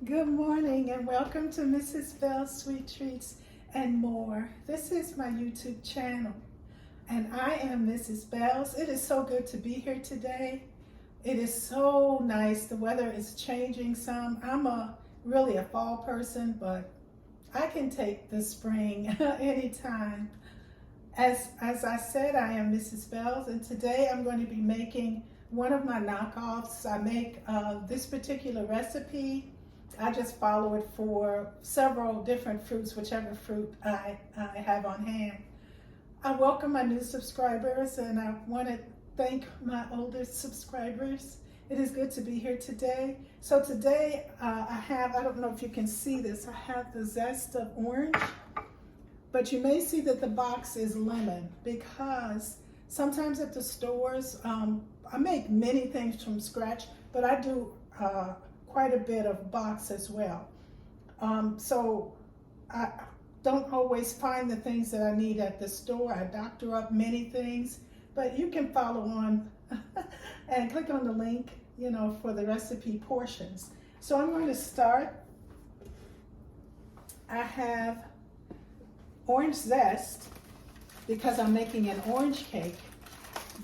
Good morning and welcome to Mrs. Bell's Sweet Treats and More. This is my YouTube channel and I am Mrs. Bell's. It is so good to be here today. It is so nice. The weather is changing some. I'm really a fall person, but I can take the spring anytime. As I said, I am Mrs. Bell's and today I'm going to be making one of my knockoffs. I make this particular recipe. I just follow it for several different fruits, whichever fruit I have on hand. I welcome my new subscribers and I want to thank my older subscribers. It is good to be here today. So today I don't know if you can see this, I have the zest of orange, but you may see that the box is lemon because sometimes at the stores, I make many things from scratch, but I do quite a bit of box as well. So I don't always find the things that I need at the store. I doctor up many things, but you can follow on and click on the link, for the recipe portions. So I'm going to start. I have orange zest because I'm making an orange cake,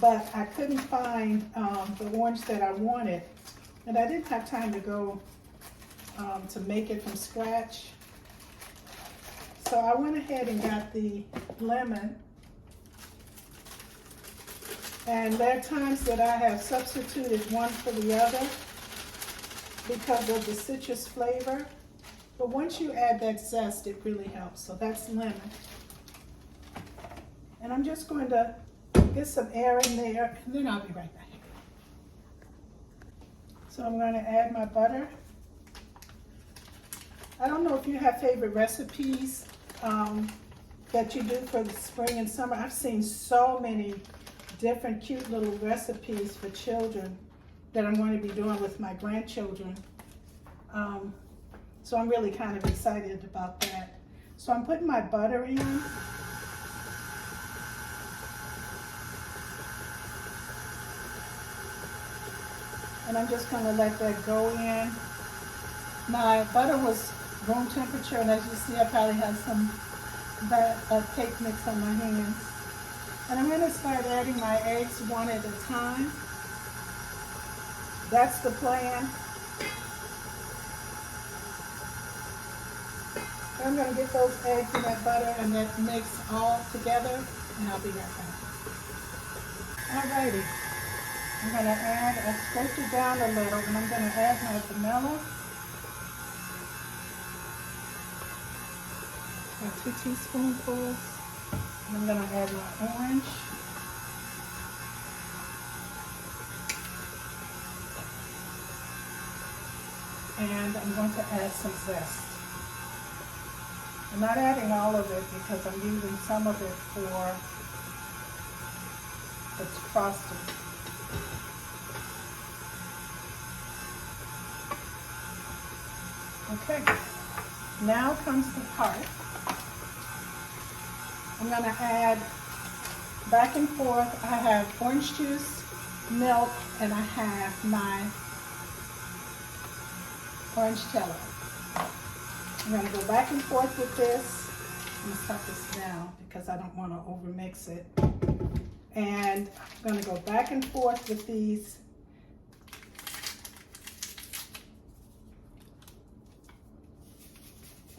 but I couldn't find the orange that I wanted. And I didn't have time to go to make it from scratch. So I went ahead and got the lemon. And there are times that I have substituted one for the other because of the citrus flavor. But once you add that zest, it really helps. So that's lemon. And I'm just going to get some air in there, and then I'll be right back. So I'm going to add my butter. I don't know if you have favorite recipes that you do for the spring and summer. I've seen so many different cute little recipes for children that I'm going to be doing with my grandchildren. So I'm really kind of excited about that. So I'm putting my butter in. And I'm just going to let that go in. My butter was room temperature, and as you see, I probably have some cake mix on my hands. And I'm going to start adding my eggs one at a time. That's the plan. I'm going to get those eggs in that butter and that mix all together, and I'll be right back. Alrighty. I'm going to I scraped it down a little, and I'm going to add my vanilla. 2 teaspoonfuls. And I'm going to add my orange. And I'm going to add some zest. I'm not adding all of it because I'm using some of it for its frosting. Okay, now comes the part. I'm going to add back and forth. I have orange juice, milk, and I have my orange jello. I'm going to go back and forth with this. I'm going to stop this now because I don't want to overmix it. And I'm going to go back and forth with these.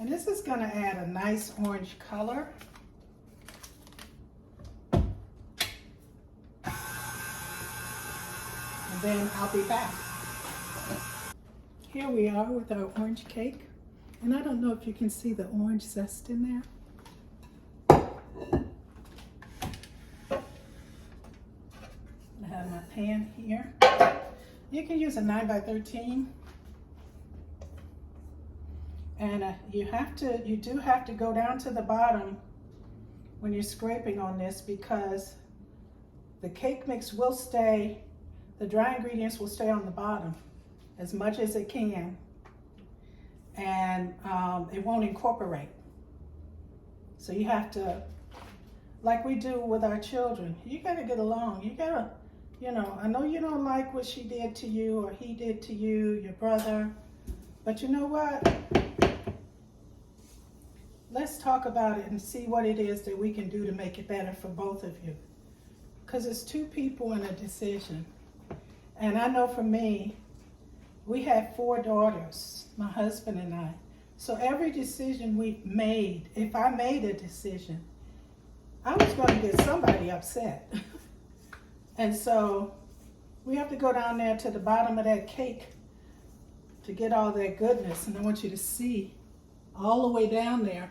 And this is going to add a nice orange color. And then I'll be back. Here we are with our orange cake. And I don't know if you can see the orange zest in there. I have my pan here. You can use a 9x13. And you do have to go down to the bottom when you're scraping on this because the cake mix will stay, the dry ingredients will stay on the bottom as much as it can. And it won't incorporate. So you have to, like we do with our children, you gotta get along. You gotta, I know you don't like what she did to you or he did to you, your brother, But you know what? Let's talk about it and see what it is that we can do to make it better for both of you. Because it's two people in a decision. And I know for me, we had 4 daughters, my husband and I. So every decision we made, if I made a decision, I was going to get somebody upset. And so we have to go down there to the bottom of that cake to get all that goodness. And I want you to see all the way down there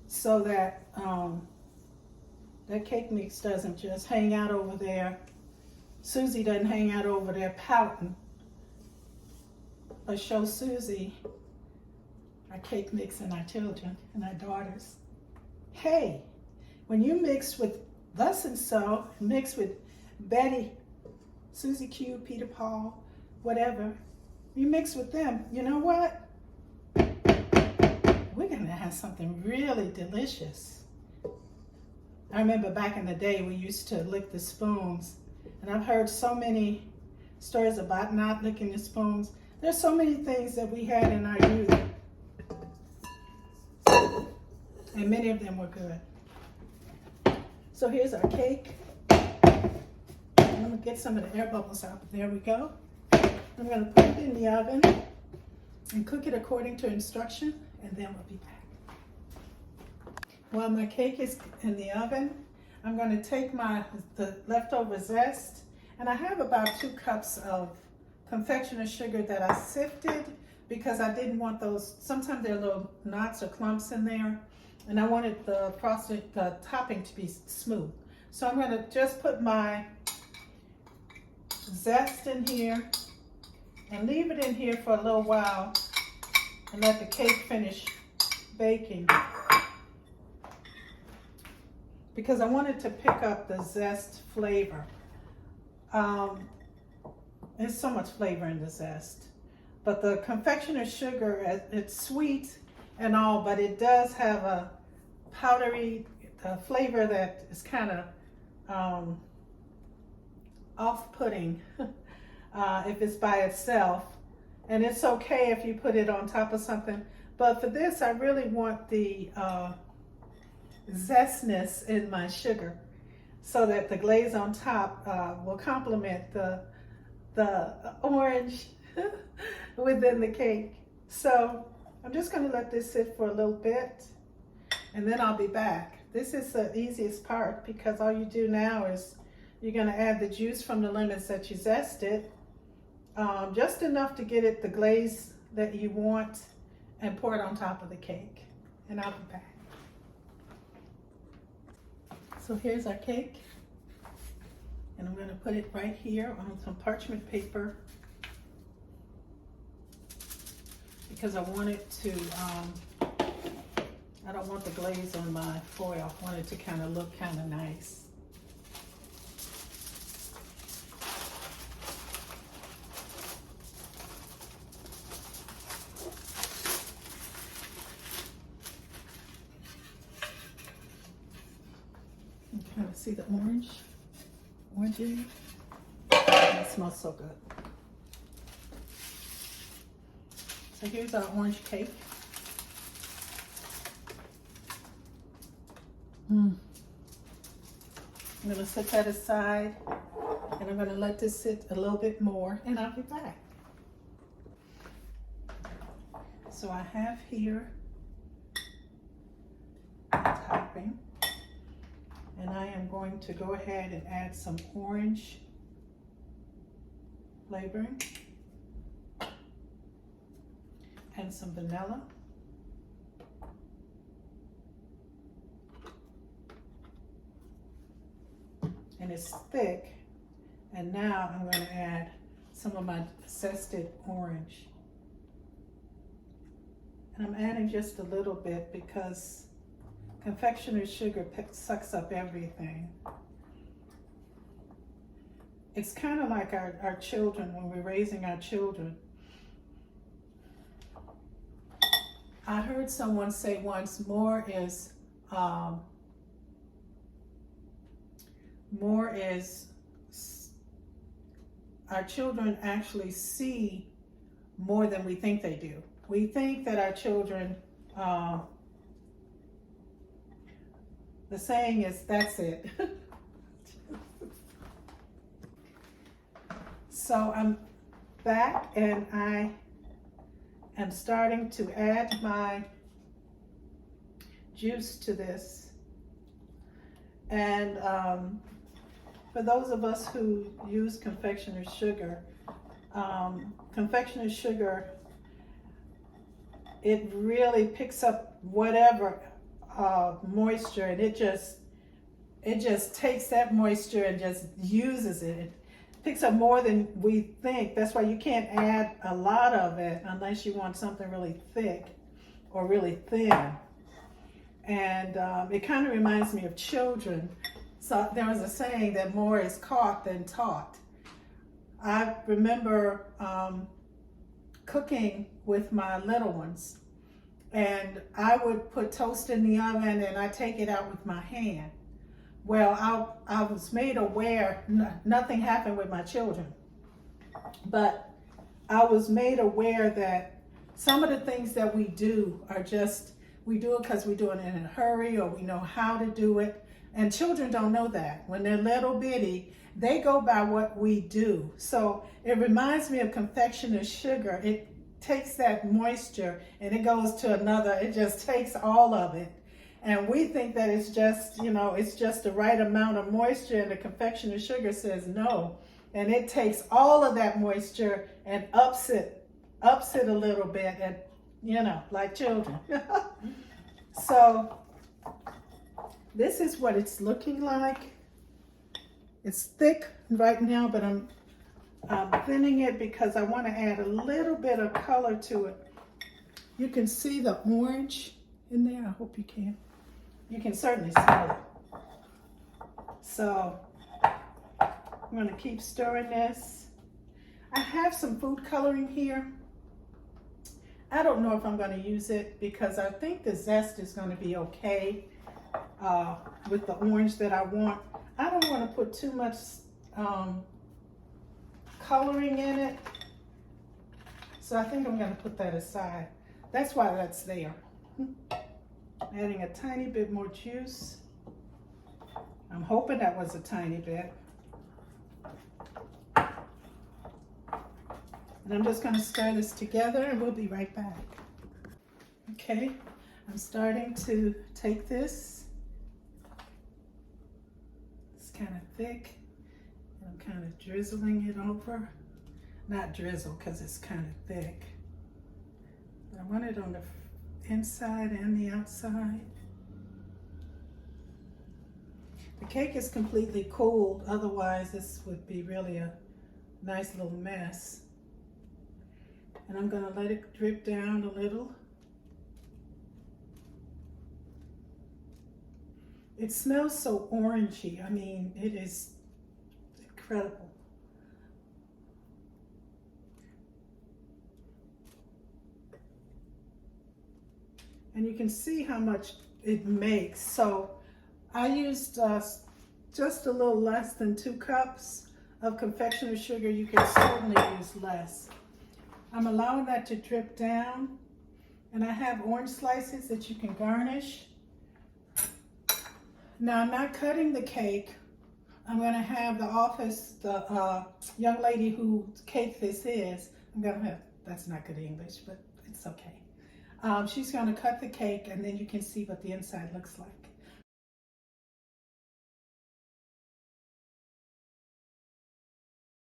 so that that cake mix doesn't just hang out over there. Susie doesn't hang out over there pouting. But show Susie our cake mix and our children and our daughters. Hey, when you mix with thus and so, mix with Betty, Susie Q, Peter Paul, whatever, you mix with them, you know what? We're gonna have something really delicious. I remember back in the day we used to lick the spoons, and I've heard so many stories about not licking the spoons. There's so many things that we had in our youth, and many of them were good. So here's our cake. I'm gonna get some of the air bubbles out. There we go. I'm gonna put it in the oven and cook it according to instruction, and then we'll be back. While my cake is in the oven, I'm gonna take the leftover zest, and I have about 2 cups of confectioner sugar that I sifted because I didn't want those, sometimes there are little knots or clumps in there, and I wanted the topping to be smooth. So I'm gonna just put my zest in here and leave it in here for a little while and let the cake finish baking. Because I wanted to pick up the zest flavor. There's so much flavor in the zest. But the confectioner sugar, it's sweet and all, but it does have a powdery flavor that is kind of off-putting if it's by itself. And it's okay if you put it on top of something. But for this, I really want the zestness in my sugar so that the glaze on top will complement the orange within the cake. So I'm just going to let this sit for a little bit, and then I'll be back. This is the easiest part because all you do now is you're going to add the juice from the lemons that you zested, just enough to get it the glaze that you want, and pour it on top of the cake, and I'll be back. So here's our cake, and I'm going to put it right here on some parchment paper because I want it to, I don't want the glaze on my foil. I want it to kind of look kind of nice. You kind of see the orange in it. It smells so good. So here's our orange cake. I'm going to set that aside, and I'm going to let this sit a little bit more, and I'll be back. So I have here the topping, and I am going to go ahead and add some orange flavoring and some vanilla. And it's thick. And now I'm going to add some of my zested orange. And I'm adding just a little bit because confectioner sugar sucks up everything. It's kind of like our children when we're raising our children. I heard someone say once, more is our children actually see more than we think they do. We think that our children, the saying is, that's it. So I'm back and I am starting to add my juice to this. And for those of us who use confectioner sugar, it really picks up whatever moisture, and it just takes that moisture and just uses it. It picks up more than we think. That's why you can't add a lot of it unless you want something really thick or really thin. And it kind of reminds me of children. So there was a saying that more is caught than taught. I remember cooking with my little ones, and I would put toast in the oven and I take it out with my hand. Well, I was made aware, nothing happened with my children, but I was made aware that some of the things that we do are just, we do it because we're doing it in a hurry, or we know how to do it. And children don't know that. When they're little bitty, they go by what we do. So it reminds me of confectioner sugar. It takes that moisture and it goes to another, it just takes all of it. And we think that it's just, it's just the right amount of moisture, and the confectioner sugar says no. And it takes all of that moisture and ups it a little bit, and like children. So this is what it's looking like. It's thick right now, but I'm thinning it because I want to add a little bit of color to it. You can see the orange in there. I hope you can. You can certainly smell it. So I'm going to keep stirring this. I have some food coloring here. I don't know if I'm going to use it because I think the zest is going to be okay with the orange that I want. I don't want to put too much coloring in it, so I think I'm going to put that aside. That's why that's there. Adding a tiny bit more juice. I'm hoping that was a tiny bit. And I'm just going to stir this together and we'll be right back. Okay, I'm starting to take this. It's kind of thick. I'm kind of drizzling it over. Not drizzle because it's kind of thick. I want it on the inside and the outside. The cake is completely cooled, otherwise this would be really a nice little mess. And I'm going to let it drip down a little. It smells so orangey. I mean, it is incredible. And you can see how much it makes. So I used just a little less than 2 cups of confectioner sugar. You can certainly use less. I'm allowing that to drip down. And I have orange slices that you can garnish. Now I'm not cutting the cake. I'm going to have the young lady whose cake this is, that's not good English, but it's okay. She's going to cut the cake and then you can see what the inside looks like.